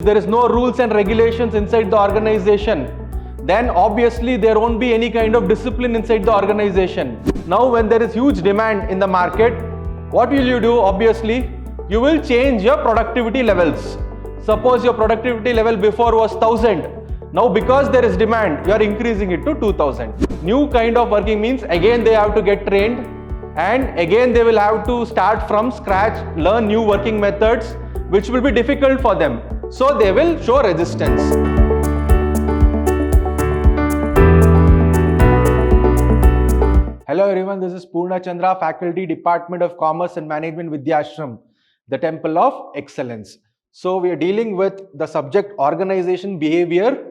If there is no rules and regulations inside the organization, then obviously there won't be any kind of discipline inside the organization. Now when there is huge demand in the market, what will you do? Obviously, you will change your productivity levels. Suppose your productivity level before was 1000. Now because there is demand, you are increasing it to 2000. New kind of working means again they have to get trained, and again they will have to start from scratch, learn new working methods which will be difficult for them. So they will show resistance. Hello everyone, this is Purna Chandra, Faculty, Department of Commerce and Management, Vidhyaashram, the Temple of Excellence. So we are dealing with the subject Organization Behavior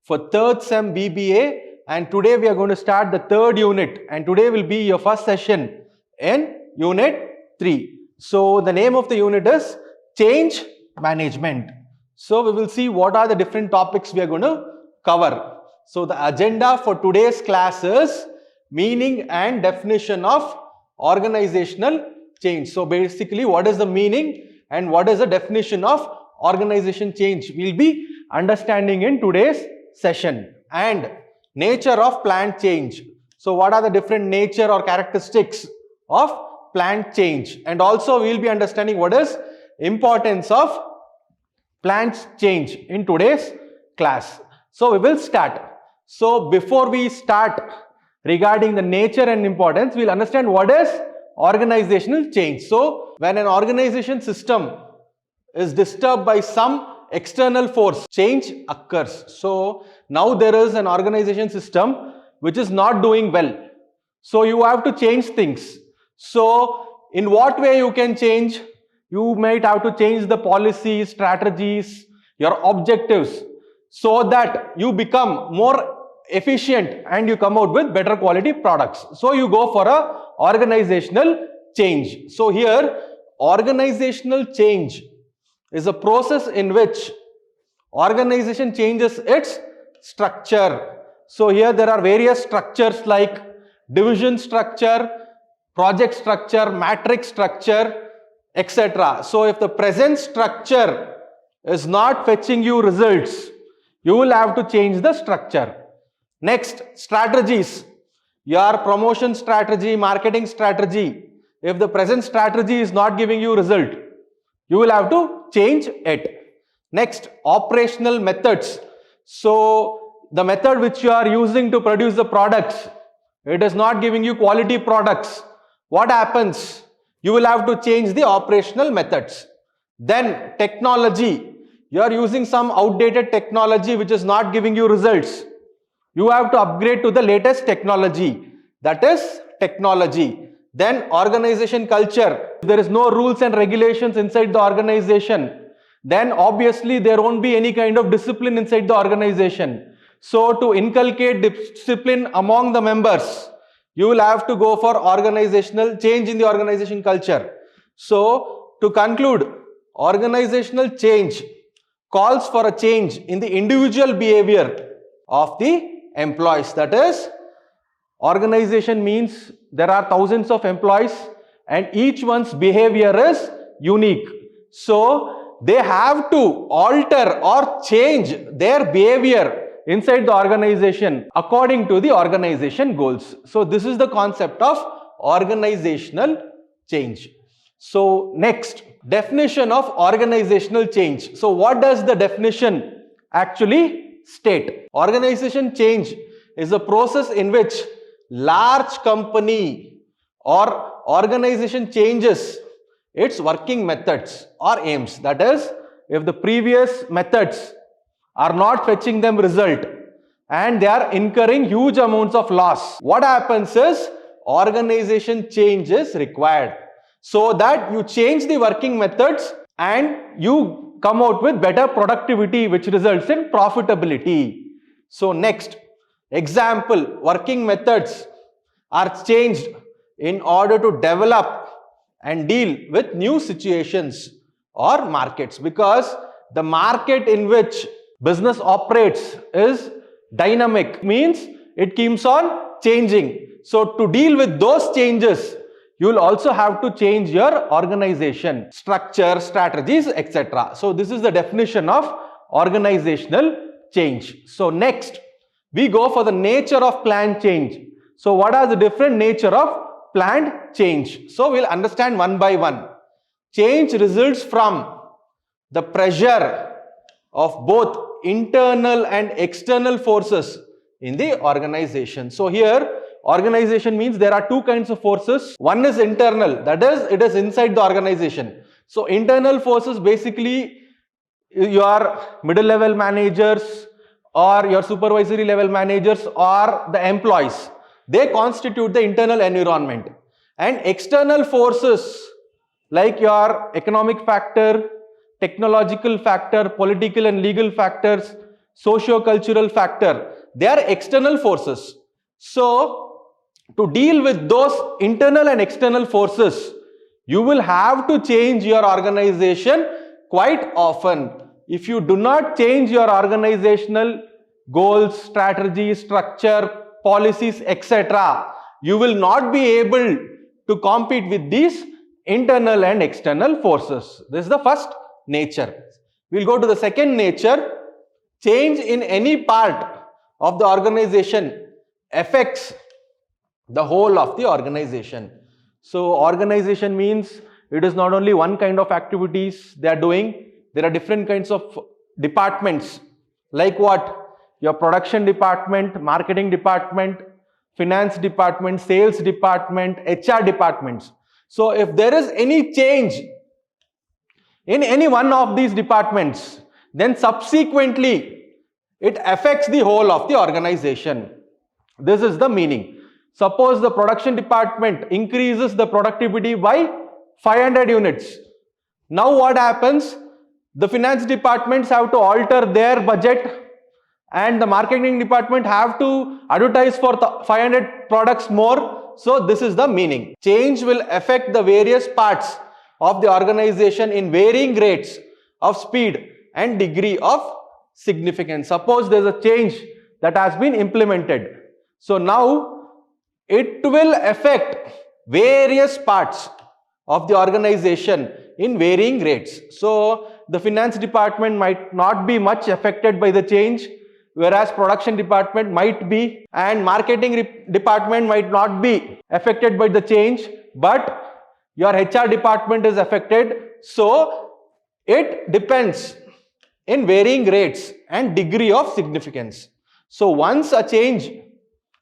for 3rd Sem B.Ba, and today we are going to start the 3rd unit, and today will be your first session in Unit 3. So the name of the unit is Change Management. So we will see what are the different topics we are going to cover. So the agenda for today's class is meaning and definition of organizational change. So basically, what is the meaning and what is the definition of organization change we'll be understanding in today's session. And nature of planned change. So what are the different nature or characteristics of planned change, and also we'll be understanding what is importance of planned change in today's class. So we will start. So before we start regarding the nature and importance, we'll understand what is organizational change. So when an organization system is disturbed by some external force, change occurs. So now there is an organization system which is not doing well. So you have to change things. So in what way you can change? You might have to change the policies, strategies, your objectives, so that you become more efficient and you come out with better quality products. So you go for a organizational change. So here, organizational change is a process in which organization changes its structure. So here there are various structures like division structure, project structure, matrix structure, etc. So if the present structure is not fetching you results, you will have to change the structure. Next, strategies. Your promotion strategy, marketing strategy. If the present strategy is not giving you result, you will have to change it. Next, operational methods. So the method which you are using to produce the products, it is not giving you quality products. What happens? You will have to change the operational methods. Then technology. You are using some outdated technology which is not giving you results. You have to upgrade to the latest technology. That is technology. Then organization culture. If there is no rules and regulations inside the organization, then obviously there won't be any kind of discipline inside the organization. So to inculcate discipline among the members, you will have to go for organizational change in the organization culture. So to conclude, organizational change calls for a change in the individual behavior of the employees. That is, organization means there are thousands of employees and each one's behavior is unique. So they have to alter or change their behavior inside the organization according to the organization goals. So this is the concept of organizational change. So next, definition of organizational change. So what does the definition actually state? Organization change is a process in which large company or organization changes its working methods or aims. That is, if the previous methods are not fetching them result and they are incurring huge amounts of loss, what happens is organization change is required, so that you change the working methods and you come out with better productivity which results in profitability. So next, example, working methods are changed in order to develop and deal with new situations or markets, because the market in which business operates is dynamic, means it keeps on changing. So to deal with those changes, you will also have to change your organization structure, strategies, etc. So this is the definition of organizational change. So next, we go for the nature of planned change. So what are the different nature of planned change? So we'll understand one by one. Change results from the pressure of both internal and external forces in the organization. So here, organization means there are two kinds of forces. One is internal, that is, it is inside the organization. So internal forces basically your middle level managers or your supervisory level managers or the employees. They constitute the internal environment. And external forces like your economic factor, technological factor, political and legal factors, socio-cultural factor, they are external forces. So to deal with those internal and external forces, you will have to change your organization quite often. If you do not change your organizational goals, strategy, structure, policies, etc., you will not be able to compete with these internal and external forces. This is the first nature. We'll go to the second nature. Change in any part of the organization affects the whole of the organization. So organization means it is not only one kind of activities they are doing. There are different kinds of departments, like what? Your production department, marketing department, finance department, sales department, HR departments. So if there is any change in any one of these departments, then subsequently it affects the whole of the organization. This is the meaning. Suppose the production department increases the productivity by 500 units. Now what happens? The finance departments have to alter their budget and the marketing department have to advertise for 500 products more. So this is the meaning. Change will affect the various parts of the organization in varying rates of speed and degree of significance. Suppose there is a change that has been implemented. So now it will affect various parts of the organization in varying rates. So the finance department might not be much affected by the change, whereas production department might be, and marketing department might not be affected by the change, but your HR department is affected. So it depends in varying rates and degree of significance. So once a change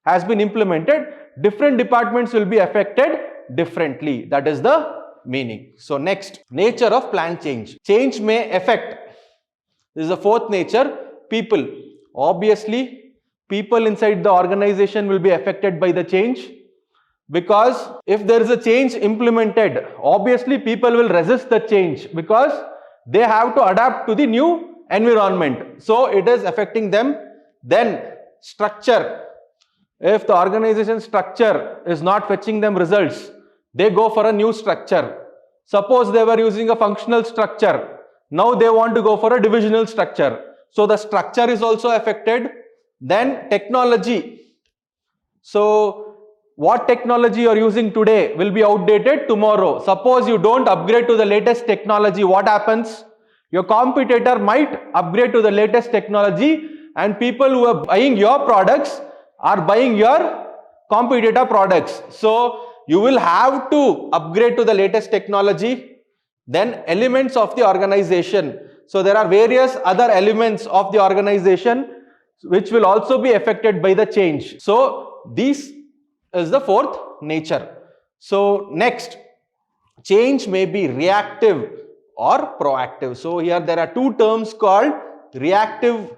has been implemented, different departments will be affected differently. That is the meaning. So next, nature of planned change. Change may affect, this is the fourth nature, people. Obviously, people inside the organization will be affected by the change, because if there is a change implemented, obviously people will resist the change because they have to adapt to the new environment. So it is affecting them. Then structure. If the organization structure is not fetching them results, they go for a new structure. Suppose they were using a functional structure. Now they want to go for a divisional structure. So the structure is also affected. Then technology. So what technology you are using today will be outdated tomorrow. Suppose you don't upgrade to the latest technology, what happens? Your competitor might upgrade to the latest technology, and people who are buying your products are buying your competitor products. So you will have to upgrade to the latest technology. Then elements of the organization. So there are various other elements of the organization which will also be affected by the change. So this is the fourth nature. So next, change may be reactive or proactive. So here there are two terms called reactive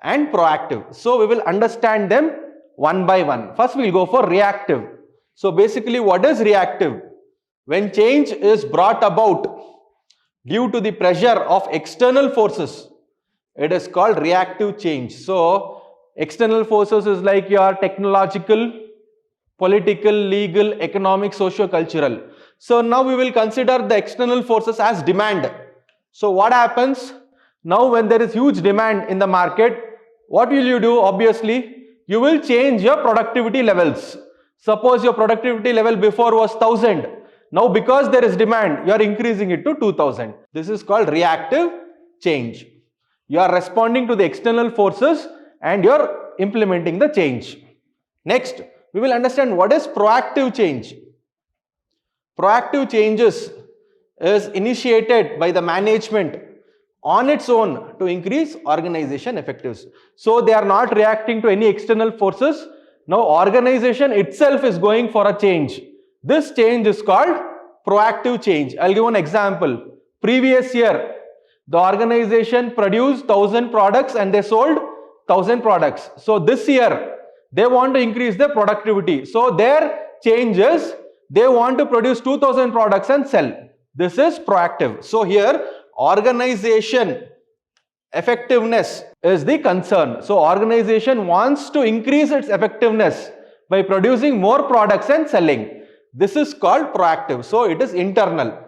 and proactive. So we will understand them one by one. First we will go for reactive. So basically, what is reactive? When change is brought about due to the pressure of external forces, it is called reactive change. So external forces is like your technological, political, legal, economic, socio-cultural. So now we will consider the external forces as demand. So what happens? Now when there is huge demand in the market, what will you do? Obviously, you will change your productivity levels. Suppose your productivity level before was 1000. Now because there is demand, you are increasing it to 2000. This is called reactive change. You are responding to the external forces and you are implementing the change. Next, we will understand what is proactive change. Proactive changes is initiated by the management on its own to increase organization effectiveness. So they are not reacting to any external forces. Now organization itself is going for a change. This change is called proactive change. I'll give an example. Previous year, the organization produced 1,000 products and they sold 1,000 products. So this year, they want to increase their productivity. So their change is they want to produce 2,000 products and sell. This is proactive. So here, organization effectiveness is the concern. So organization wants to increase its effectiveness by producing more products and selling. This is called proactive. So it is internal.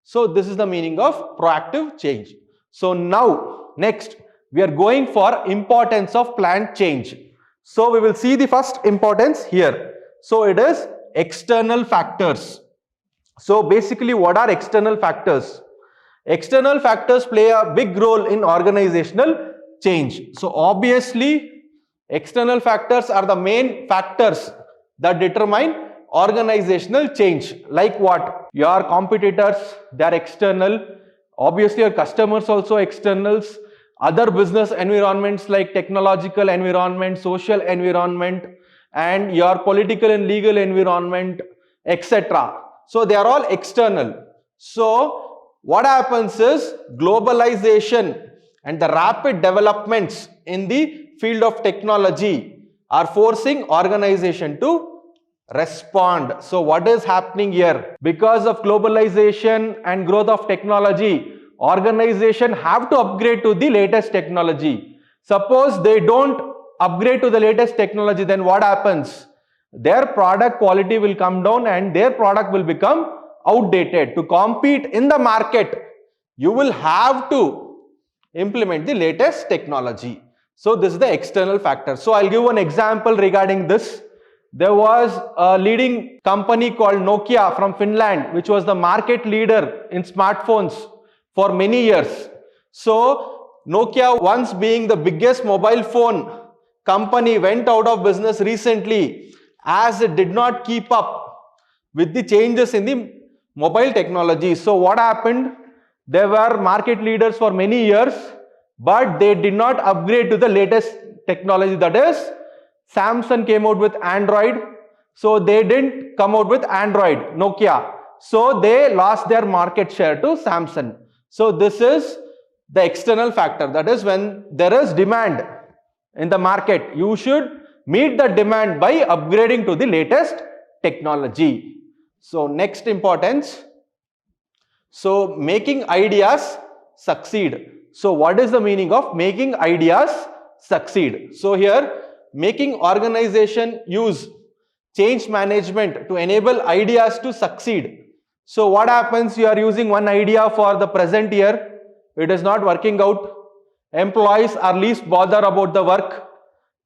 So this is the meaning of proactive change. So now, next, we are going for importance of planned change. So we will see the first importance here. So it is external factors. So basically, what are external factors? External factors play a big role in organizational change. So obviously, external factors are the main factors that determine organizational change. Like what? Your competitors, they are external. Obviously, your customers also externals. Other business environments like technological environment, social environment, and your political and legal environment, etc. So they are all external. So what happens is globalization and the rapid developments in the field of technology are forcing organization to respond. So what is happening here? Because of globalization and growth of technology, organization have to upgrade to the latest technology. Suppose they don't upgrade to the latest technology, then what happens? Their product quality will come down and their product will become outdated. To compete in the market, you will have to implement the latest technology. So this is the external factor. So I'll give one example regarding this. There was a leading company called Nokia from Finland, which was the market leader in smartphones for many years. So Nokia, once being the biggest mobile phone company, went out of business recently as it did not keep up with the changes in the mobile technology. So what happened? They were market leaders for many years, but they did not upgrade to the latest technology. That is, Samsung came out with Android. So they didn't come out with Android, Nokia. So they lost their market share to Samsung. So this is the external factor. That is, when there is demand in the market, you should meet the demand by upgrading to the latest technology. So next importance. So making ideas succeed. So what is the meaning of making ideas succeed? So here, making organization use change management to enable ideas to succeed. So what happens? You are using one idea for the present year. It is not working out. Employees are least bothered about the work.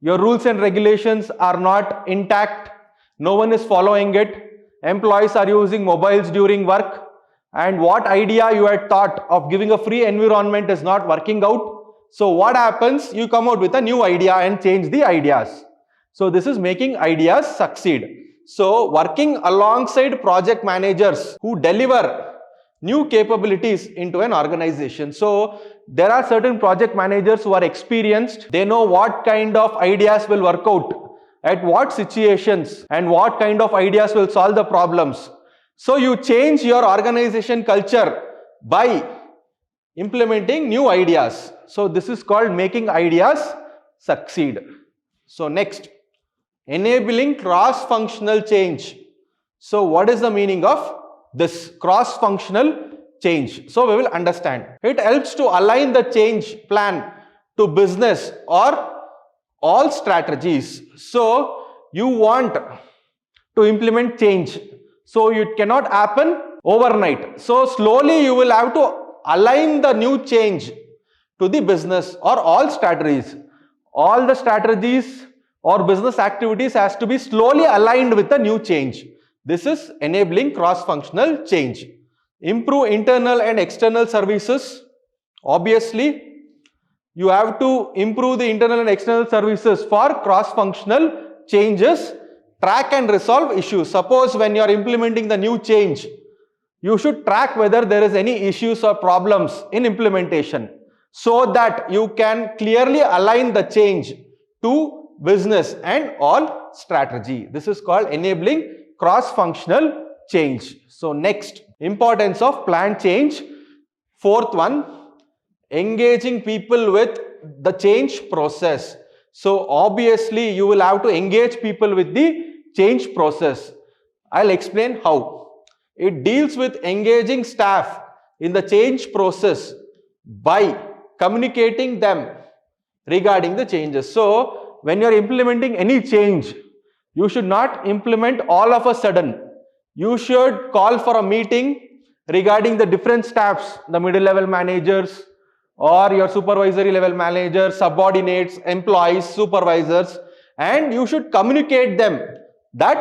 Your rules and regulations are not intact. No one is following it. Employees are using mobiles during work. And what idea you had thought of giving a free environment is not working out. So what happens? You come out with a new idea and change the ideas. So this is making ideas succeed. So working alongside project managers who deliver new capabilities into an organization. So there are certain project managers who are experienced. They know what kind of ideas will work out, at what situations, and what kind of ideas will solve the problems. So you change your organization culture by implementing new ideas. So this is called making ideas succeed. So next, enabling cross-functional change. So what is the meaning of this cross-functional change? So we will understand. It helps to align the change plan to business or all strategies. So you want to implement change. So it cannot happen overnight. So slowly you will have to align the new change to the business or all strategies. All the strategies or business activities has to be slowly aligned with the new change. This is enabling cross-functional change. Improve internal and external services. Obviously, you have to improve the internal and external services for cross-functional changes, track and resolve issues. Suppose when you are implementing the new change, you should track whether there is any issues or problems in implementation so that you can clearly align the change to business and all strategy. This is called enabling cross-functional change. So next, importance of plan change. Fourth one, engaging people with the change process. So obviously you will have to engage people with the change process. I'll explain how. It deals with engaging staff in the change process by communicating them regarding the changes. So when you are implementing any change, you should not implement all of a sudden. You should call for a meeting regarding the different staffs, the middle level managers or your supervisory level managers, subordinates, employees, supervisors, and you should communicate them that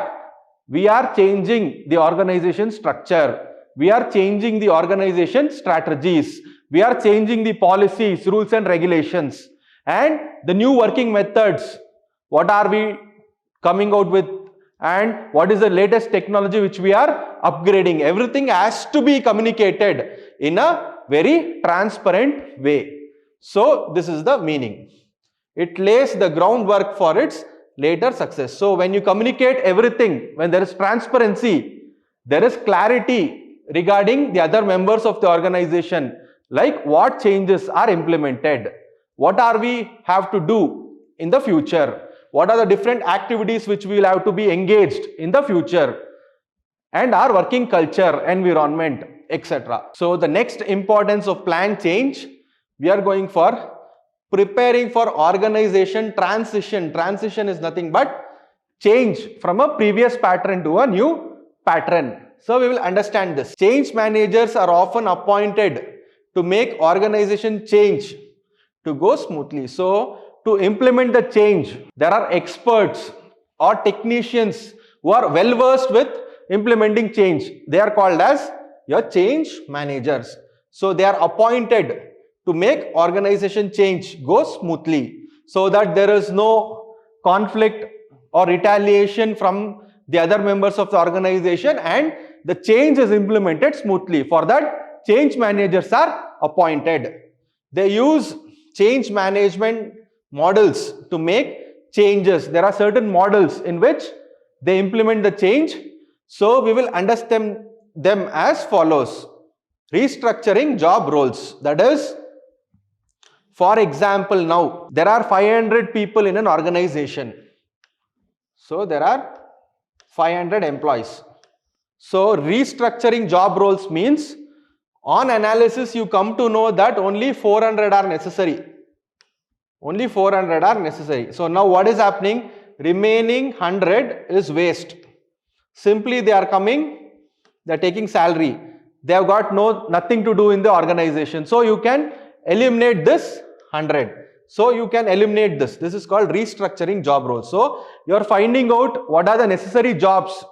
we are changing the organization structure, we are changing the organization strategies, we are changing the policies, rules and regulations, and the new working methods, what are we coming out with, and what is the latest technology which we are upgrading. Everything has to be communicated in a very transparent way. So this is the meaning. It lays the groundwork for its later success. So when you communicate everything, when there is transparency, there is clarity regarding the other members of the organization, like what changes are implemented, what are we have to do in the future, what are the different activities which we will have to be engaged in the future, and our working culture, environment, etc. So the next importance of plan change, we are going for preparing for organization transition. Transition is nothing but change from a previous pattern to a new pattern. So we will understand this. Change managers are often appointed to make organization change to go smoothly. So to implement the change, there are experts or technicians who are well versed with implementing change. They are called as your change managers. So they are appointed to make organization change go smoothly so that there is no conflict or retaliation from the other members of the organization and the change is implemented smoothly. For that, change managers are appointed. They use change management models to make changes. There are certain models in which they implement the change. So we will understand them as follows. Restructuring job roles. That is, for example, now there are 500 people in an organization. So there are 500 employees. So restructuring job roles means on analysis you come to know that only 400 are necessary. Only 400 are necessary. So now what is happening? Remaining 100 is waste. Simply they are coming, they are taking salary. They have got nothing to do in the organization. So you can eliminate this 100. So you can eliminate this. This is called restructuring job roles. So you are finding out what are the necessary jobs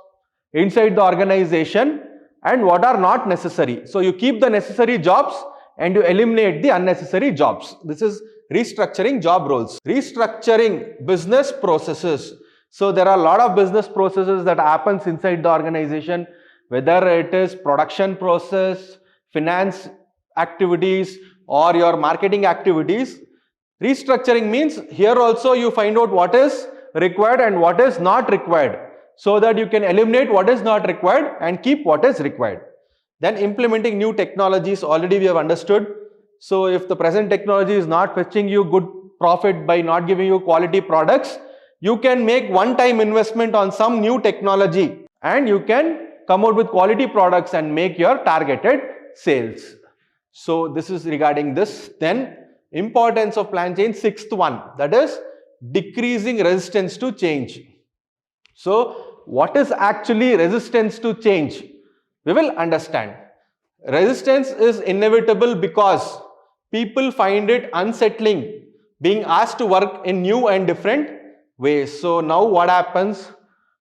inside the organization and what are not necessary. So you keep the necessary jobs and you eliminate the unnecessary jobs. This is restructuring job roles. Restructuring business processes. So there are a lot of business processes that happens inside the organization, whether it is production process, finance activities or your marketing activities. Restructuring means here also you find out what is required and what is not required so that you can eliminate what is not required and keep what is required. Then implementing new technologies, already we have understood. So if the present technology is not fetching you good profit by not giving you quality products, you can make one-time investment on some new technology and you can come out with quality products and make your targeted sales. So this is regarding this. Then importance of plan change, sixth one, that is decreasing resistance to change. So what is actually resistance to change? We will understand. Resistance is inevitable because people find it unsettling being asked to work in new and different ways. So now what happens?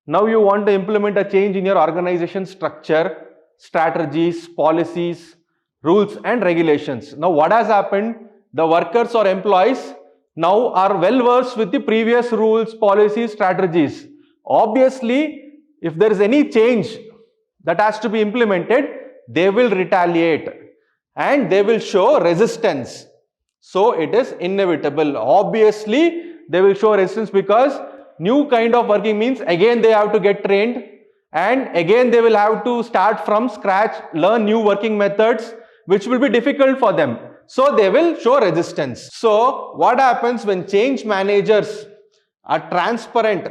Now you want to implement a change in your organization structure, strategies, policies, rules and regulations. Now what has happened? the workers or employees now are well versed with the previous rules, policies, strategies. Obviously, if there is any change that has to be implemented, they will retaliate and they will show resistance. So it is inevitable. Obviously, they will show resistance because new kind of working means again they have to get trained and again they will have to start from scratch, learn new working methods which will be difficult for them. So they will show resistance. So what happens when change managers are transparent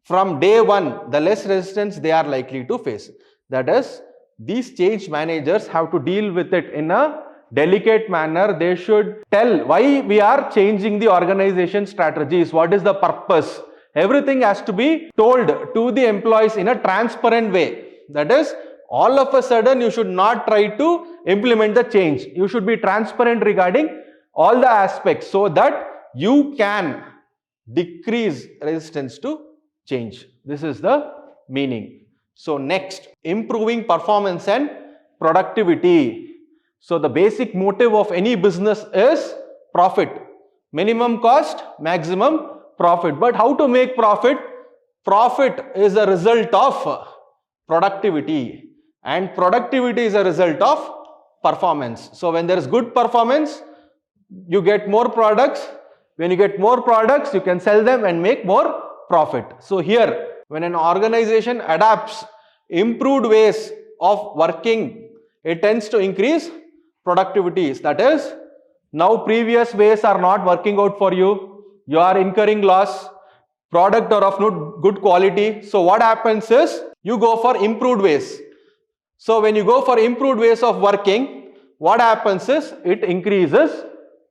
from day one, the less resistance they are likely to face. That is, these change managers have to deal with it in a delicate manner. They should tell why we are changing the organization strategies, what is the purpose. Everything has to be told to the employees in a transparent way. That is, all of a sudden you should not try to implement the change. You should be transparent regarding all the aspects so that you can decrease resistance to change. This is the meaning. So next, improving performance and productivity. So the basic motive of any business is profit. Minimum cost, maximum profit. But how to make profit? Profit is a result of productivity and productivity is a result of performance. So when there is good performance, you get more products. When you get more products, you can sell them and make more profit. So here, when an organization adapts improved ways of working, it tends to increase productivities. That is, now previous ways are not working out for you. You are incurring loss. Product are of not good quality. So what happens is, you go for improved ways. So when you go for improved ways of working, what happens is, it increases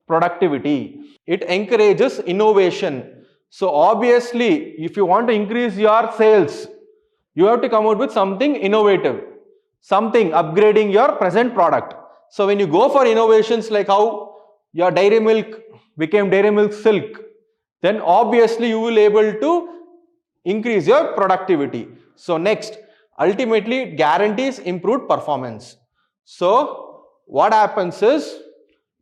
productivity. It encourages innovation. So obviously, if you want to increase your sales, you have to come out with something innovative, something upgrading your present product. So when you go for innovations like how your dairy milk became dairy milk silk, then obviously you will be able to increase your productivity. So next, ultimately it guarantees improved performance. So what happens is,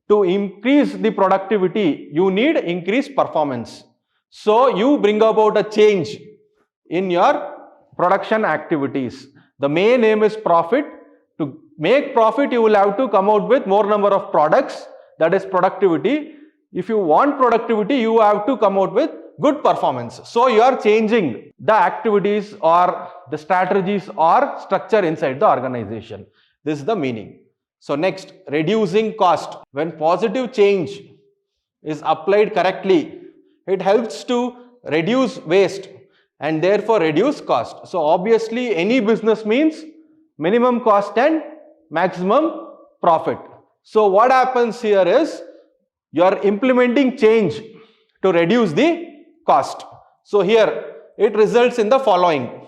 to increase the productivity, you need increased performance. So you bring about a change in your production activities. The main aim is profit. To make profit, you will have to come out with more number of products, that is productivity. If you want productivity, you have to come out with good performance. So you are changing the activities or the strategies or structure inside the organization. This is the meaning. So next, reducing cost. When positive change is applied correctly, it helps to reduce waste and therefore reduce cost. So obviously any business means minimum cost and maximum profit. So what happens here is, you are implementing change to reduce the cost. So here it results in the following.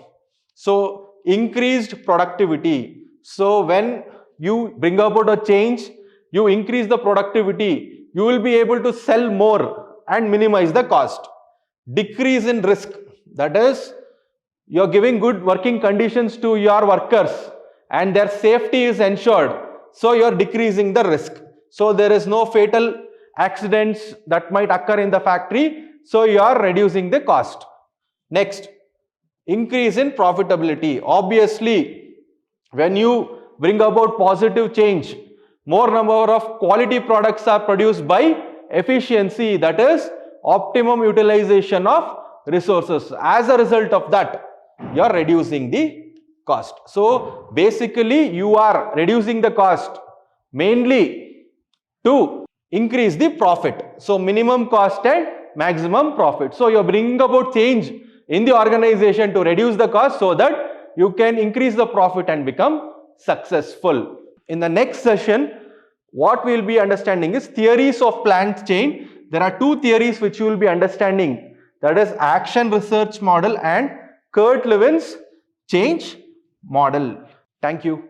So increased productivity. So when you bring about a change, you increase the productivity, you will be able to sell more and minimize the cost. Decrease in risk. That is, you are giving good working conditions to your workers and their safety is ensured. So you are decreasing the risk. So there is no fatal accidents that might occur in the factory. So you are reducing the cost. Next, increase in profitability. Obviously, when you bring about positive change, more number of quality products are produced by efficiency, that is optimum utilization of resources. As a result of that, you are reducing the cost. So basically, you are reducing the cost mainly to increase the profit. So minimum cost and maximum profit. So you are bringing about change in the organization to reduce the cost so that you can increase the profit and become successful. In the next session, what we will be understanding is theories of plant chain. There are two theories which you will be understanding. That is action research model and Kurt Levin's change model. Thank you.